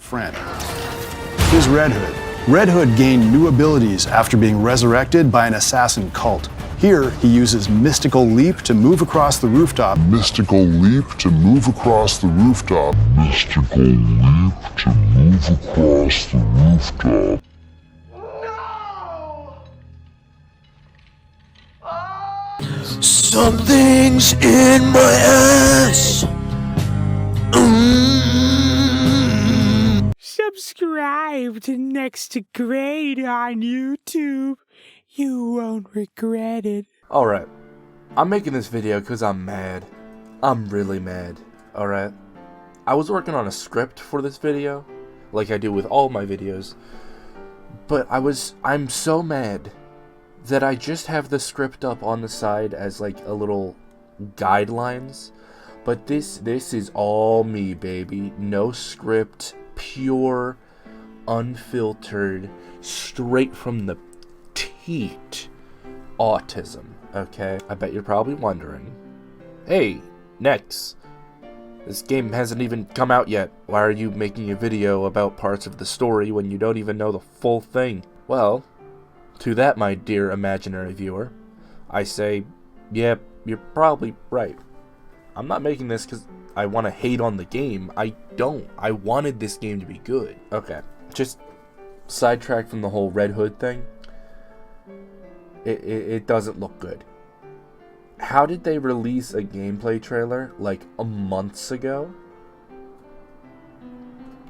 friend. Here's Red Hood. Red Hood gained new abilities after being resurrected by an assassin cult. Here, he uses Mystical Leap to move across the rooftop. Mystical Leap to move across the rooftop. Mystical Leap to move across the rooftop. Something's in my ass. Subscribe to Next to Grade on YouTube. You won't regret it. Alright, I'm making this video because I'm mad. I'm really mad, alright? I was working on a script for this video, like I do with all my videos, but I'm so mad that I just have the script up on the side as like a little guidelines, but this is all me, baby. No script, pure, unfiltered, straight from the teat autism, okay? I bet you're probably wondering, hey, Nex, this game hasn't even come out yet. Why are you making a video about parts of the story when you don't even know the full thing? Well, to that, my dear imaginary viewer, I say, yeah, you're probably right. I'm not making this because I want to hate on the game. I don't. I wanted this game to be good. Okay, just sidetrack from the whole Red Hood thing. It doesn't look good. How did they release a gameplay trailer like months ago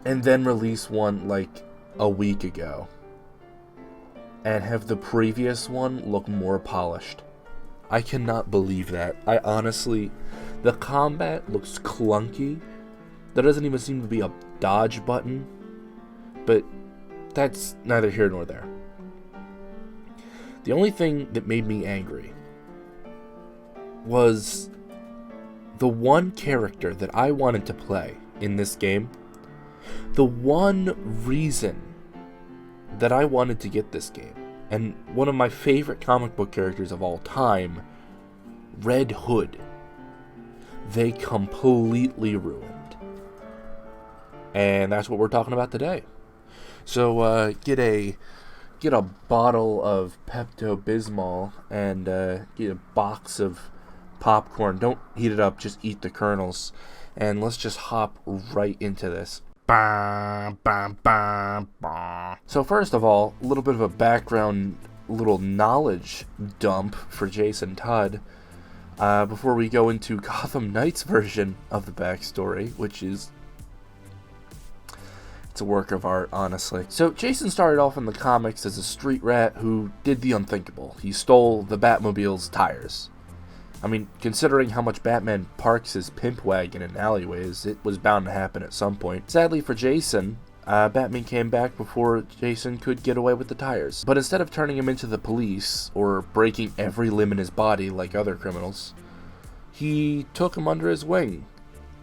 and then release one like a week ago and have the previous one look more polished? I cannot believe that. I honestly, the combat looks clunky. There doesn't even seem to be a dodge button, but that's neither here nor there. The only thing that made me angry was the one character that I wanted to play in this game. The one reason that I wanted to get this game, and one of my favorite comic book characters of all time, Red Hood, they completely ruined. And that's what we're talking about today. So get a bottle of Pepto-Bismol and get a box of popcorn. Don't heat it up, just eat the kernels. And let's just hop right into this. So first of all, a little bit of a background, little knowledge dump for Jason Todd before we go into Gotham Knights' version of the backstory, which is, it's a work of art, honestly. So Jason started off in the comics as a street rat who did the unthinkable. He stole the Batmobile's tires. I mean, considering how much Batman parks his pimp wagon in alleyways, it was bound to happen at some point. Sadly for Jason, Batman came back before Jason could get away with the tires. But instead of turning him into the police, or breaking every limb in his body like other criminals, he took him under his wing.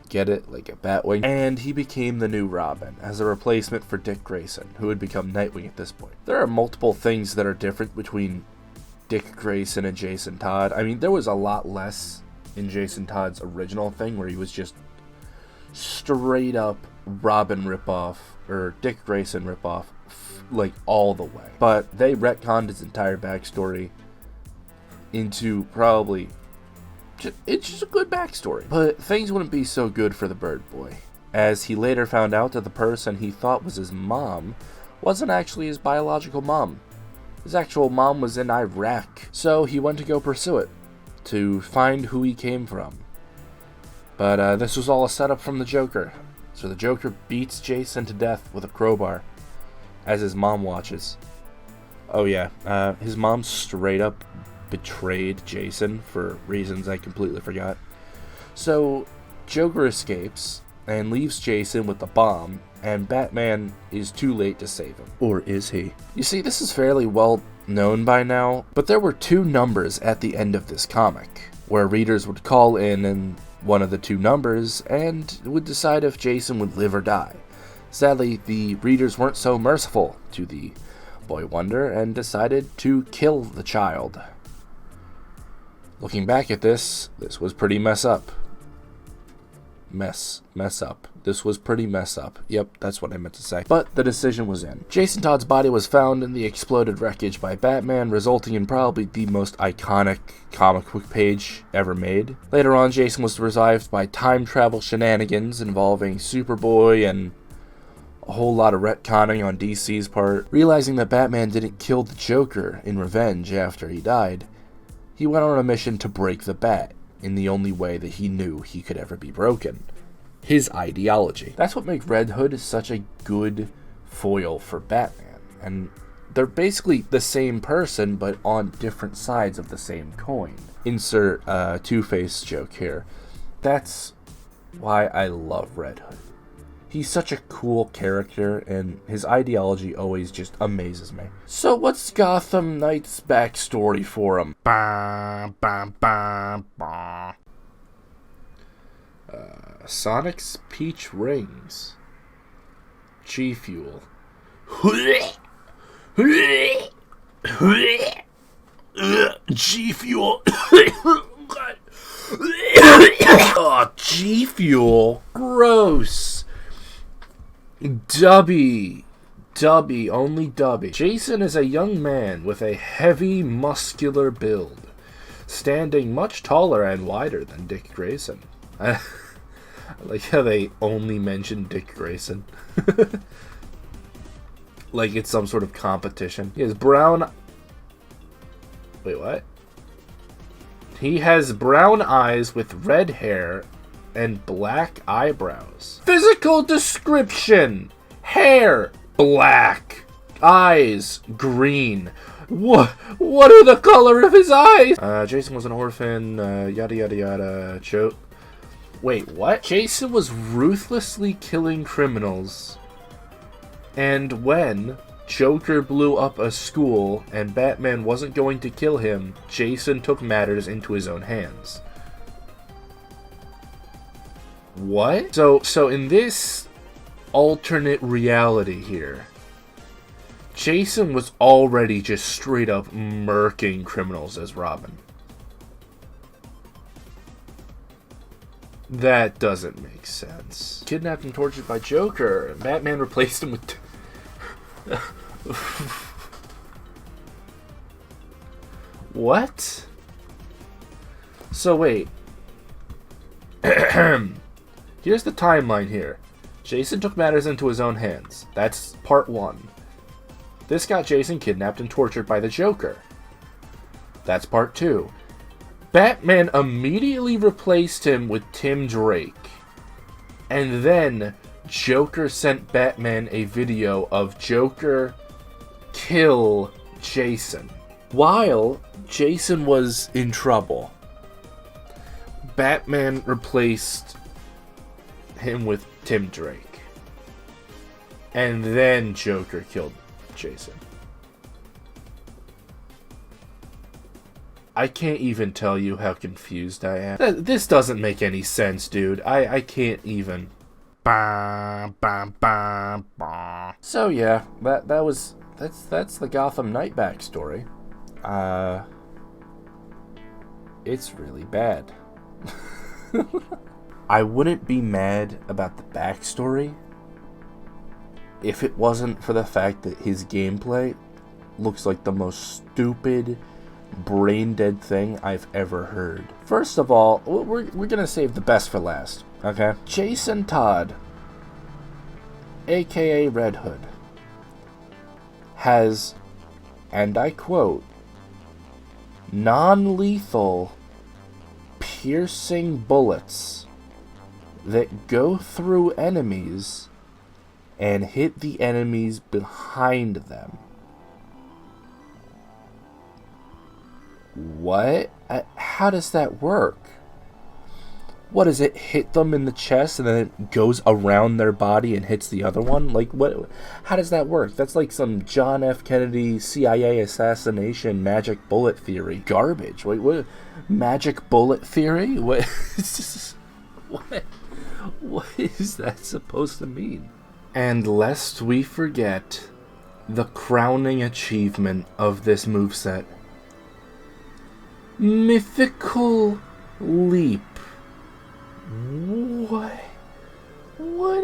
Get it? Like a Batwing. And he became the new Robin, as a replacement for Dick Grayson, who had become Nightwing at this point. There are multiple things that are different between Dick Grayson and Jason Todd. I mean, there was a lot less in Jason Todd's original thing, where he was just straight up Robin ripoff, or Dick Grayson ripoff, like all the way. But they retconned his entire backstory into probably, it's just a good backstory. But things wouldn't be so good for the Bird Boy, as he later found out that the person he thought was his mom wasn't actually his biological mom. His actual mom was in Iraq, so he went to go pursue it, to find who he came from. But this was all a setup from the Joker. So the Joker beats Jason to death with a crowbar, as his mom watches. Oh yeah, his mom straight up betrayed Jason for reasons I completely forgot. So Joker escapes and leaves Jason with the bomb, and Batman is too late to save him. Or is he? You see, this is fairly well known by now, but there were two numbers at the end of this comic, where readers would call in one of the two numbers and would decide if Jason would live or die. Sadly, the readers weren't so merciful to the Boy Wonder and decided to kill the child. Looking back at this was pretty mess up. Mess up. This was pretty mess up. Yep, that's what I meant to say. But the decision was in. Jason Todd's body was found in the exploded wreckage by Batman, resulting in probably the most iconic comic book page ever made. Later on, Jason was revived by time travel shenanigans involving Superboy and a whole lot of retconning on DC's part. Realizing that Batman didn't kill the Joker in revenge after he died, he went on a mission to break the Bat in the only way that he knew he could ever be broken. His ideology. That's what makes Red Hood such a good foil for Batman. And they're basically the same person, but on different sides of the same coin. Insert Two-Face joke here. That's why I love Red Hood. He's such a cool character, and his ideology always just amazes me. So what's Gotham Knights' backstory for him? Sonic's Peach Rings. G Fuel. G Fuel. Oh, G Fuel. Gross. Dubby, only Dubby. Jason is a young man with a heavy, muscular build, standing much taller and wider than Dick Grayson. I like how they only mention Dick Grayson. Like it's some sort of competition. He has brown... Wait, what? He has brown eyes with red hair and black eyebrows. Physical description: hair black, eyes green. What are the color of his eyes? Jason was an orphan, yada yada yada. Wait, what? Jason was ruthlessly killing criminals, and when Joker blew up a school and Batman wasn't going to kill him, Jason took matters into his own hands. What? So in this alternate reality here, Jason was already just straight up murking criminals as Robin. That doesn't make sense. Kidnapped and tortured by Joker, and Batman replaced him with... What? So wait. Here's the timeline here. Jason took matters into his own hands. That's part 1. This got Jason kidnapped and tortured by the Joker. That's part 2. Batman immediately replaced him with Tim Drake. And then Joker sent Batman a video of Joker kill Jason. While Jason was in trouble, Batman replaced him with Tim Drake. And then Joker killed Jason. I can't even tell you how confused I am. This doesn't make any sense, dude. I can't even. So yeah, that's the Gotham Knight backstory. It's really bad. I wouldn't be mad about the backstory if it wasn't for the fact that his gameplay looks like the most stupid, brain-dead thing I've ever heard. First of all, we're gonna save the best for last, okay? Jason Todd, aka Red Hood, has, and I quote, non-lethal, piercing bullets that go through enemies and hit the enemies behind them. What? How does that work? What does it hit them in the chest and then it goes around their body and hits the other one? Like, what? How does that work? That's like some John F. Kennedy CIA assassination magic bullet theory garbage. Wait, what? Magic bullet theory? What? What is that supposed to mean? And lest we forget the crowning achievement of this moveset, Mythical Leap. What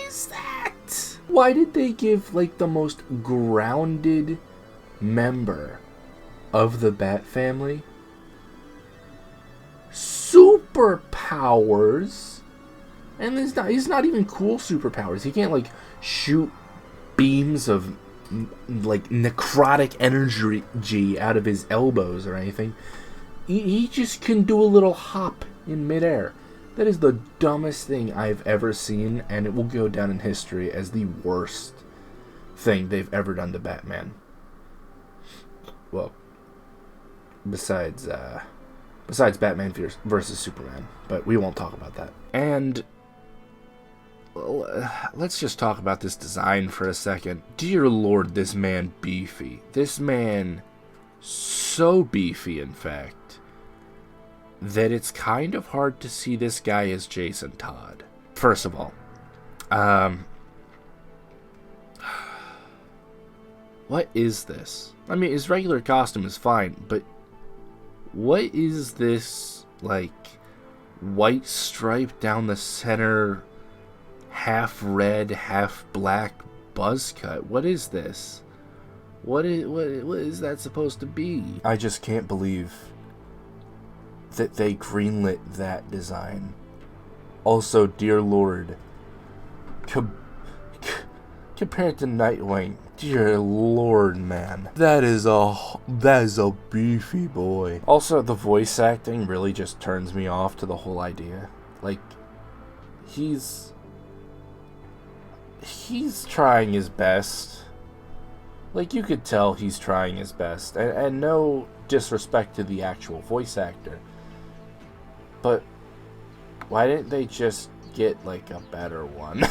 is that? Why did they give, like, the most grounded member of the Bat family superpowers? And he's not even cool superpowers. He can't, like, shoot beams of, like, necrotic energy out of his elbows or anything. He just can do a little hop in midair. That is the dumbest thing I've ever seen, and it will go down in history as the worst thing they've ever done to Batman. Well, besides Batman versus Superman, but we won't talk about that. And let's just talk about this design for a second. Dear Lord, this man beefy. This man so beefy, in fact, that it's kind of hard to see this guy as Jason Todd. First of all, what is this? I mean, his regular costume is fine, but what is this, like, white stripe down the center, half red, half black buzz cut? What is this? What is that supposed to be? I just can't believe that they greenlit that design. Also, dear Lord, compared to Nightwing, dear Lord, man, that is a beefy boy. Also, the voice acting really just turns me off to the whole idea. Like, he's trying his best. Like, you could tell he's trying his best, and no disrespect to the actual voice actor, but why didn't they just get, like, a better one?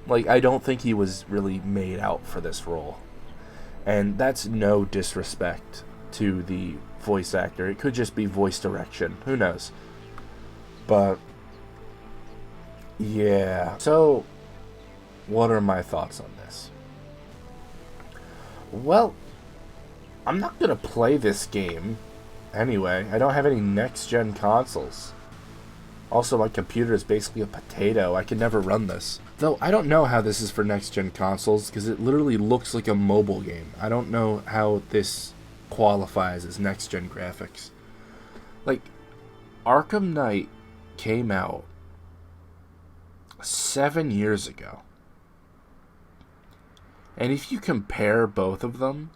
Like, I don't think he was really made out for this role. And that's no disrespect to the voice actor. It could just be voice direction. Who knows? But, yeah. So, what are my thoughts on this? Well, I'm not going to play this game anyway. I don't have any next-gen consoles. Also, my computer is basically a potato. I could never run this. Though, I don't know how this is for next-gen consoles, because it literally looks like a mobile game. I don't know how this qualifies as next-gen graphics. Like, Arkham Knight came out 7 years ago. And if you compare both of them,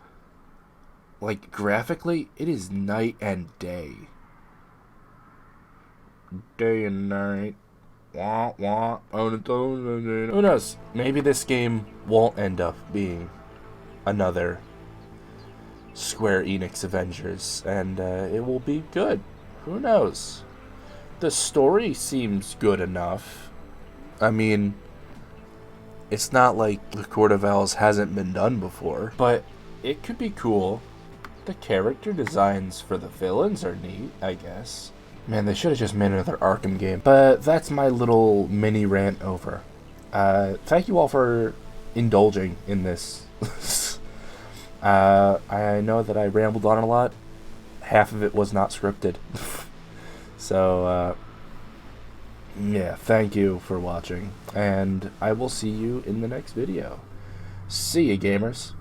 like, graphically, it is night and day. Day and night. Wah, wah. Who knows? Maybe this game won't end up being another Square Enix Avengers, and it will be good. Who knows? The story seems good enough. I mean, it's not like the Court of Owls hasn't been done before, but it could be cool. The character designs for the villains are neat, I guess. Man, they should have just made another Arkham game. But that's my little mini rant over. Thank you all for indulging in this. I know that I rambled on a lot. Half of it was not scripted. So, yeah, thank you for watching. And I will see you in the next video. See ya, gamers.